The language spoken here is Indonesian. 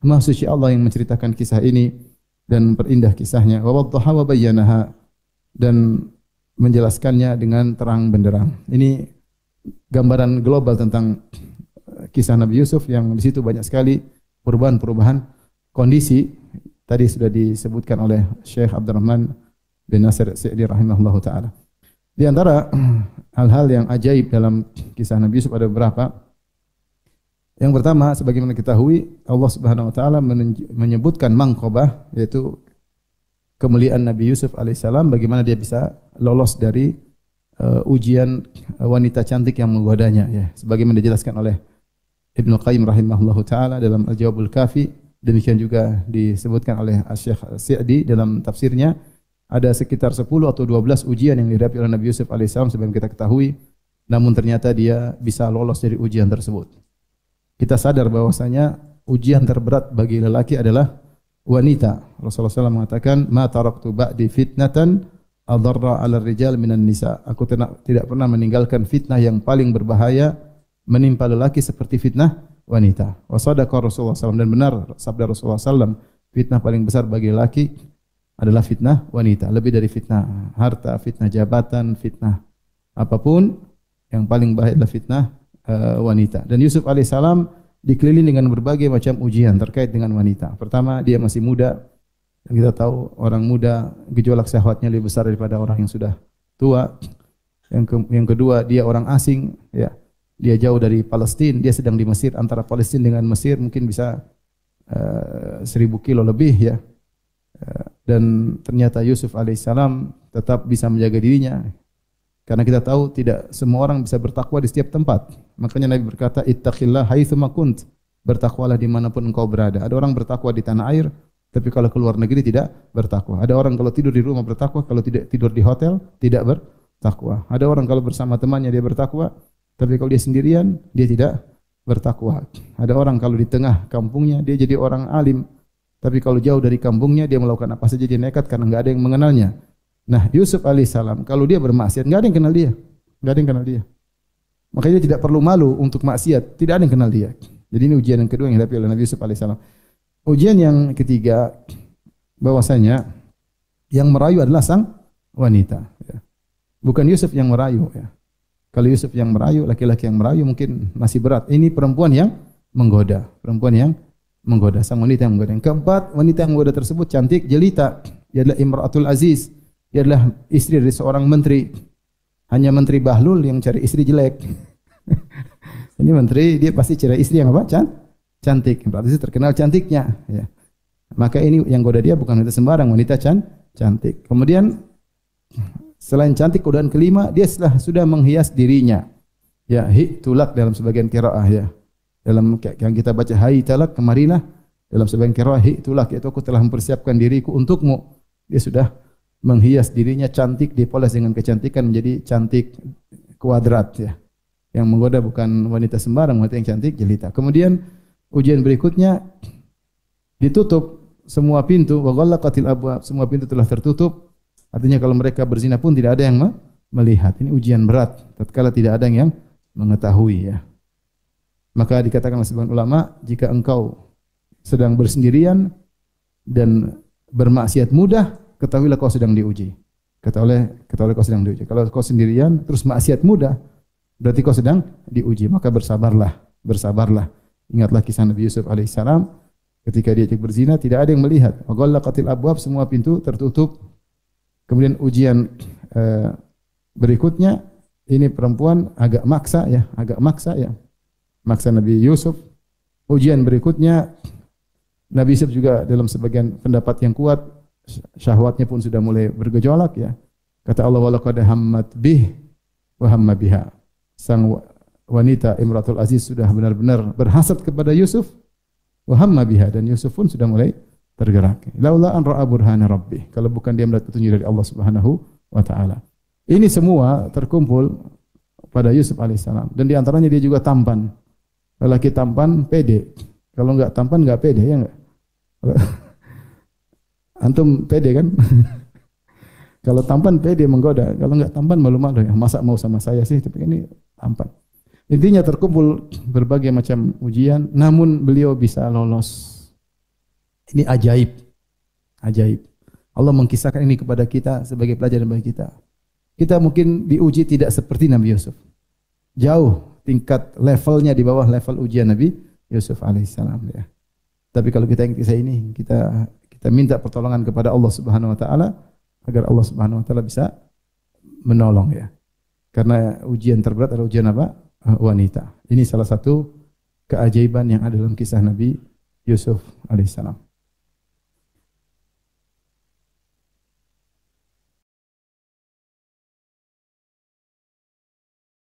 Maha suci Allah yang menceritakan kisah ini dan memperindah kisahnya. Wa waddaha wa bayyanaha, dan menjelaskannya dengan terang benderang. Ini gambaran global tentang kisah Nabi Yusuf yang di situ banyak sekali perubahan-perubahan kondisi. Tadi sudah disebutkan oleh Syekh Abdurrahman bin Nasir Sa'di rahimahullahu taala. Di antara hal-hal yang ajaib dalam kisah Nabi Yusuf ada beberapa. Yang pertama, sebagaimana kita ketahui, Allah Subhanahu wa taala menyebutkan mangkobah, yaitu kemuliaan Nabi Yusuf alaihissalam, bagaimana dia bisa lolos dari ujian wanita cantik yang menggodanya, ya. Sebagaimana dijelaskan oleh Ibnu Qayyim rahimahullahu taala dalam Al-Jawabul Kafi, demikian juga disebutkan oleh Syekh Sa'di dalam tafsirnya, ada sekitar 10 atau 12 ujian yang dihadapi oleh Nabi Yusuf alaihissalam sebagaimana kita ketahui, namun ternyata dia bisa lolos dari ujian tersebut. Kita sadar bahwasanya ujian terberat bagi lelaki adalah wanita. Rasulullah SAW mengatakan, "Ma taraktu ba'di fitnatan adarra 'ala rijal minan nisa." Aku tidak pernah meninggalkan fitnah yang paling berbahaya menimpa lelaki seperti fitnah wanita. Wa sadaqa Rasulullah SAW, dan benar sabda Rasulullah SAW, fitnah paling besar bagi lelaki adalah fitnah wanita. Lebih dari fitnah harta, fitnah jabatan, fitnah apapun, yang paling bahaya adalah fitnah wanita. Dan Yusuf alaihissalam dikelilingi dengan berbagai macam ujian terkait dengan wanita. Pertama, dia masih muda. Dan kita tahu orang muda gejolak syahwatnya lebih besar daripada orang yang sudah tua. Yang kedua, dia orang asing, ya. Dia jauh dari Palestina, dia sedang di Mesir. Antara Palestina dengan Mesir mungkin bisa 1000 kilo lebih, ya. Dan ternyata Yusuf alaihissalam tetap bisa menjaga dirinya. Karena kita tahu tidak semua orang bisa bertakwa di setiap tempat. Makanya Nabi berkata, "Ittaqillah haitsu ma kunt." Bertakwalah dimanapun engkau berada. Ada orang bertakwa di tanah air, tapi kalau keluar negeri tidak bertakwa. Ada orang kalau tidur di rumah bertakwa, kalau tidak tidur di hotel tidak bertakwa. Ada orang kalau bersama temannya dia bertakwa, tapi kalau dia sendirian dia tidak bertakwa. Ada orang kalau di tengah kampungnya dia jadi orang alim, tapi kalau jauh dari kampungnya dia melakukan apa saja dia nekat karena enggak ada yang mengenalnya. Nah, Yusuf alaihissalam kalau dia bermaksiat enggak ada yang kenal dia. Enggak ada yang kenal dia. Makanya dia tidak perlu malu untuk maksiat, tidak ada yang kenal dia. Jadi ini ujian yang kedua yang dihadapi oleh Nabi Yusuf alaihissalam. Ujian yang ketiga, bahwasanya yang merayu adalah sang wanita, ya. Bukan Yusuf yang merayu, ya. Kalau Yusuf yang merayu, laki-laki yang merayu mungkin masih berat. Ini perempuan yang menggoda, perempuan yang menggoda, sang wanita yang menggoda. Yang keempat, wanita yang menggoda tersebut cantik jelita. Dia adalah Imratul Aziz. Dia adalah istri dari seorang menteri. Hanya menteri Bahlul yang cari istri jelek. Ini menteri, dia pasti cari istri yang apa? Cantik. Berarti terkenal cantiknya, ya. Maka ini yang goda dia bukan wanita sembarang, wanita cantik. Kemudian selain cantik, godaan kelima, dia sudah menghias dirinya. Ya, tulak dalam sebagian qiraah, ya. Dalam yang kita baca talak, kemarilah. Dalam sebagian qiraah tulak, yaitu aku telah mempersiapkan diriku untukmu. Dia sudah menghias dirinya cantik, dipoles dengan kecantikan menjadi cantik kuadrat, ya. Yang menggoda bukan wanita sembarang, wanita yang cantik jelita. Kemudian ujian berikutnya, ditutup semua pintu, wa ghallaqatil abwab, semua pintu telah tertutup. Artinya kalau mereka berzina pun tidak ada yang melihat. Ini ujian berat tatkala tidak ada yang mengetahui, ya. Maka dikatakan oleh sebagian ulama, jika engkau sedang bersendirian dan bermaksiat mudah, ketahuilah kau sedang diuji. Ketahuilah kau sedang diuji. Kalau kau sendirian terus maksiat mudah, berarti kau sedang diuji. Maka bersabarlah. Ingatlah kisah Nabi Yusuf alaihissalam ketika dia berzina, tidak ada yang melihat. Wa ghallaqatil abwab, semua pintu tertutup. Kemudian ujian berikutnya, ini perempuan agak maksa, ya. Maksa Nabi Yusuf. Ujian berikutnya, Nabi Yusuf juga dalam sebagian pendapat yang kuat, syahwatnya pun sudah mulai bergejolak, ya. Kata Allah, walaqad hammat bih wa hamma biha. Sang wanita Imratul Aziz sudah benar-benar berhasad kepada Yusuf, wa hamma biha, dan Yusuf pun sudah mulai tergerak. Laula an ra'a burhana rabbih, kalau bukan dia melihat petunjuk dari Allah Subhanahu wa taala. Ini semua terkumpul pada Yusuf alaihissalam, dan di antaranya dia juga tampan. Lelaki tampan pede. Kalau enggak tampan enggak pede, ya enggak? Antum pede kan? Kalau tampan pede menggoda, kalau enggak tampan malu-malu, ya. Masa mau sama saya sih, tapi ini tampan. Intinya terkumpul berbagai macam ujian, namun beliau bisa lolos. Ini ajaib, ajaib. Allah mengkisahkan ini kepada kita sebagai pelajaran bagi kita. Kita mungkin diuji tidak seperti Nabi Yusuf. Jauh tingkat levelnya di bawah level ujian Nabi Yusuf alaihissalam ya. Tapi kalau kita ingat kisah ini, kita minta pertolongan kepada Allah Subhanahu wa taala agar Allah Subhanahu wa taala bisa menolong ya. Karena ujian terberat adalah ujian apa? Wanita. Ini salah satu keajaiban yang ada dalam kisah Nabi Yusuf alaihissalam.